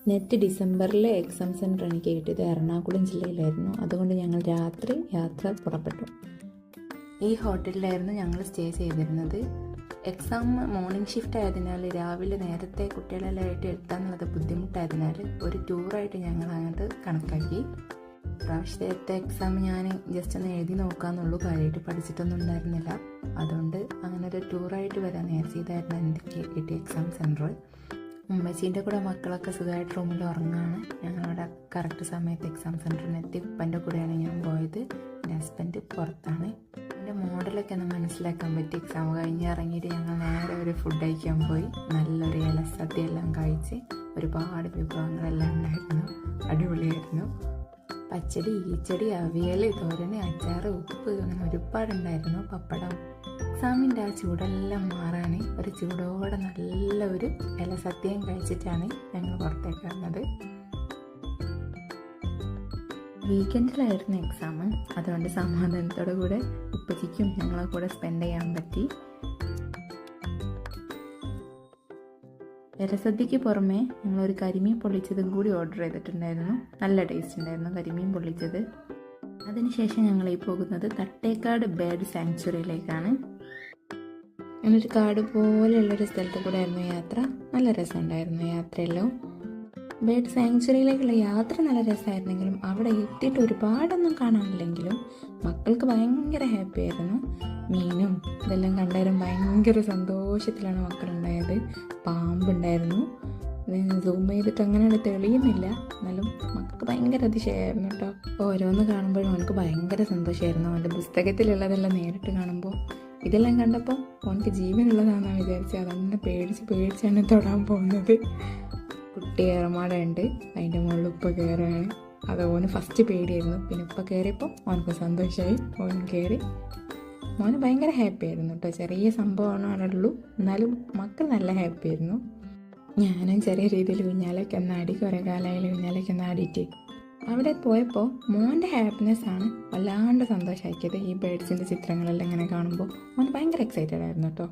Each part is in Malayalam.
നെറ്റ് ഡിസംബറിലെ എക്സാം സെൻറ്റർ എനിക്ക് കിട്ടിയത് എറണാകുളം ജില്ലയിലായിരുന്നു. അതുകൊണ്ട് ഞങ്ങൾ രാത്രി യാത്ര പുറപ്പെട്ടു. ഈ ഹോട്ടലിലായിരുന്നു ഞങ്ങൾ സ്റ്റേ ചെയ്തിരുന്നത്. എക്സാം മോർണിംഗ് ഷിഫ്റ്റ് ആയതിനാൽ രാവിലെ നേരത്തെ കുട്ടികളെല്ലാം ആയിട്ട് എത്താന്നുള്ളത് ബുദ്ധിമുട്ടായതിനാൽ ഒരു ടൂറായിട്ട് ഞങ്ങൾ അങ്ങോട്ട് കണക്കാക്കി. പ്രാവശ്യത്തെ എക്സാം ഞാൻ ജസ്റ്റ് ഒന്ന് എഴുതി നോക്കാമെന്നുള്ളൂ, കാര്യമായിട്ട് പഠിച്ചിട്ടൊന്നും ഉണ്ടായിരുന്നില്ല. അതുകൊണ്ട് അങ്ങനെ ഒരു ടൂറായിട്ട് വരാൻ നേരത്തേതായിരുന്നു എനിക്ക് കിട്ടിയ എക്സാം സെൻറ്റർ. ഉമ്മച്ചീൻ്റെ കൂടെ മക്കളൊക്കെ സുഖമായിട്ട് റൂമിൽ ഉറങ്ങുകയാണ്. ഞങ്ങളവിടെ കറക്റ്റ് സമയത്ത് എക്സാം സെൻറ്ററിനെത്തി. ഉപ്പൻ്റെ കൂടെയാണ് ഞാൻ പോയത്. എൻ്റെ ഹസ്ബൻഡ് പുറത്താണ്. എൻ്റെ മോഡലൊക്കെ ഒന്ന് മനസ്സിലാക്കാൻ പറ്റി. എക്സാം കഴിഞ്ഞ് ഇറങ്ങിയിട്ട് ഞങ്ങൾ നേരെ ഒരു ഫുഡ് കഴിക്കാൻ പോയി. നല്ലൊരു ഇലസദ്യ എല്ലാം കഴിച്ച് ഒരുപാട് വിഭവങ്ങളെല്ലാം ഉണ്ടായിരുന്നു. അടിപൊളിയായിരുന്നു. പച്ചടി, ഈച്ചടി, അവിയൽ, തോരന്, അച്ചാറ്, ഉപ്പ്, അങ്ങനെ ഒരുപാടുണ്ടായിരുന്നു. പപ്പടം. എക്സാമിൻ്റെ ആ ചൂടെല്ലാം മാറാൻ ഒരു ചൂടോടെ നല്ല ഒരു ഇലസദ്യയും കഴിച്ചിട്ടാണ് ഞങ്ങൾ പുറത്തേക്ക് വന്നത്. വീക്കെൻഡിലായിരുന്നു എക്സാം. അതുകൊണ്ട് സമാധാനത്തോടു കൂടെ ഉപ്പച്ചിക്കും ഞങ്ങളെ കൂടെ സ്പെൻഡ് ചെയ്യാൻ പറ്റി. ഇലസദ്യക്ക് പുറമെ ഞങ്ങളൊരു കരിമീൻ പൊള്ളിച്ചതും കൂടി ഓർഡർ ചെയ്തിട്ടുണ്ടായിരുന്നു. നല്ല ടേസ്റ്റ് ഉണ്ടായിരുന്നു കരിമീൻ പൊള്ളിച്ചത്. അതിനുശേഷം ഞങ്ങൾ ഈ പോകുന്നത് തട്ടേക്കാട് ബേർഡ് സാങ്ച്വറിയിലേക്കാണ്. അങ്ങനൊരു കാട് പോലെയുള്ളൊരു സ്ഥലത്ത് കൂടെ ആയിരുന്നു യാത്ര. നല്ല രസമുണ്ടായിരുന്നു യാത്രയെല്ലാം. ബേർഡ് സാങ്ച്വറിയിലേക്കുള്ള യാത്ര നല്ല രസമായിരുന്നെങ്കിലും അവിടെ എത്തിയിട്ട് ഒരുപാടൊന്നും കാണാനില്ലെങ്കിലും മക്കൾക്ക് ഭയങ്കര ഹാപ്പി ആയിരുന്നു. മീനും ഇതെല്ലാം കണ്ടാലും ഭയങ്കര സന്തോഷത്തിലാണ് മക്കളുണ്ടായത്. പാമ്പുണ്ടായിരുന്നു. സൂം ചെയ്തിട്ട് അങ്ങനെ തെളിയുന്നില്ല, എന്നാലും മക്കൾക്ക് ഭയങ്കര അതിശയമായിരുന്നു കേട്ടോ. ഓരോന്ന് കാണുമ്പോഴും അവനക്ക് ഭയങ്കര സന്തോഷമായിരുന്നു. അവൻ്റെ പുസ്തകത്തിലുള്ളതെല്ലാം നേരിട്ട് കാണുമ്പോൾ ഇതെല്ലാം കണ്ടപ്പോൾ അവനക്ക് ജീവനുള്ളതാണെന്നാണ് വിചാരിച്ചത്. അതങ്ങനെ പേടിച്ചാണ് തൊടാൻ പോകുന്നത്. കുട്ടി ഏറമാടുണ്ട്, അതിൻ്റെ മുകളിൽ ഉപ്പ കയറുകയാണ്. അത് ഓന് ഫസ്റ്റ് പേടിയായിരുന്നു. പിന്നെ ഉപ്പ കയറിയപ്പോൾ അവനക്ക് സന്തോഷമായി. ഓൻ കയറി. മോന് ഭയങ്കര ഹാപ്പി ആയിരുന്നു കേട്ടോ. ചെറിയ സംഭവമാണുള്ളൂ, എന്നാലും മക്കൾ നല്ല ഹാപ്പി ആയിരുന്നു. ഞാനും ചെറിയ രീതിയിൽ ഊഞ്ഞാലൊക്കെ ഒന്നാടി, കുറേ കാലമായാലും ഊഞ്ഞാലൊക്കെ ഒന്നാടിയിട്ട്. അവിടെ പോയപ്പോൾ മോൻ്റെ ഹാപ്പിനെസ്സാണ് വല്ലാണ്ട് സന്തോഷമാക്കിയത്. ഈ ബേഡ്സിൻ്റെ ചിത്രങ്ങളെല്ലാം ഇങ്ങനെ കാണുമ്പോൾ മോൻ ഭയങ്കര എക്സൈറ്റഡ് ആയിരുന്നു കേട്ടോ.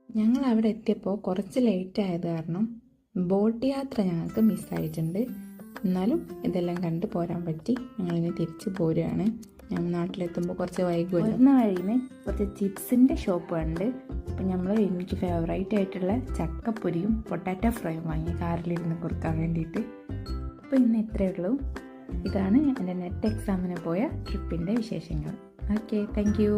ഞങ്ങൾ അവിടെ എത്തിയപ്പോൾ കുറച്ച് ലേറ്റ് ആയത് കാരണം ബോട്ട് യാത്ര ഞങ്ങൾക്ക് മിസ്സായിട്ടുണ്ട്. എന്നാലും ഇതെല്ലാം കണ്ട് പോരാൻ പറ്റി. ഞങ്ങളിനി തിരിച്ച് പോരുകയാണ്. ഞങ്ങൾ നാട്ടിലെത്തുമ്പോൾ കുറച്ച് വൈകുമല്ലോ. വരുന്ന വഴിയിൽ കുറച്ച് ചിപ്സിൻ്റെ ഷോപ്പ് ഉണ്ട്. അപ്പം എനിക്ക് ഫേവറേറ്റ് ആയിട്ടുള്ള ചക്കപ്പൊരിയും പൊട്ടാറ്റോ ഫ്രൈയും വാങ്ങി കാറിലിരുന്ന് കൊടുക്കാൻ വേണ്ടിയിട്ട്. അപ്പോൾ ഇന്ന് ഇത്രയേ ഉള്ളൂ. ഇതാണ് എൻ്റെ നെറ്റ് എക്സാമിന് പോയ ട്രിപ്പിൻ്റെ വിശേഷങ്ങൾ. Okay, thank you.